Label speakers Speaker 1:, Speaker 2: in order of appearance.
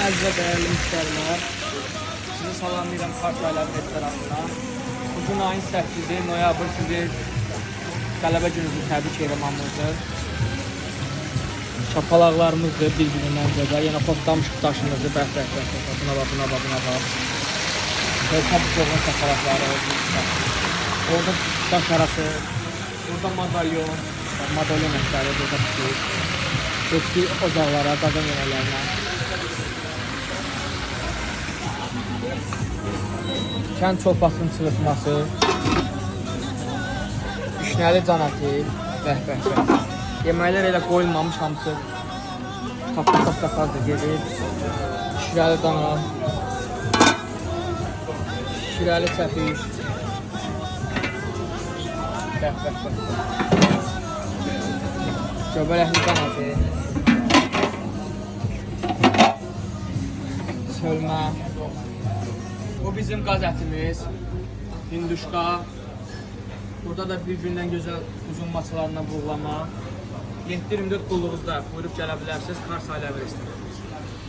Speaker 1: əziz və dəyərli müştərilər, sizi salamlayıram Kars Ailəvi restoranından. Bugün ayın 8-i, noyabr sizi qələbə gününüzü təbrik eləmamızdır. Şapalaqlarımızdır bir-birindən gözəl. Yenə postlamışıq daşınızı, bəh-bəh, buna bax. Tabii ki, olan şapalaqları, orada daş arası, burada madalyon əsləri, burada tutuyor. Eski ocaqlara, qazan yeməklərinə. Kənd çolpasının çırpması, düşnəli can əti, bəh. Yeməklər elə qoyulmamış, hamısı tapda gedir. Şirəli dana, şirəli çəpiş, bəh. Göbələkli can əti. Sölmə. Bu bizim qaz ətimiz, hinduşka. Burada da bir-birindən gözəl uzun maçalarına buğulama. 7-24 qulluğunuzda buyurub gələ bilərsiniz Kars Ailəvi restoranı.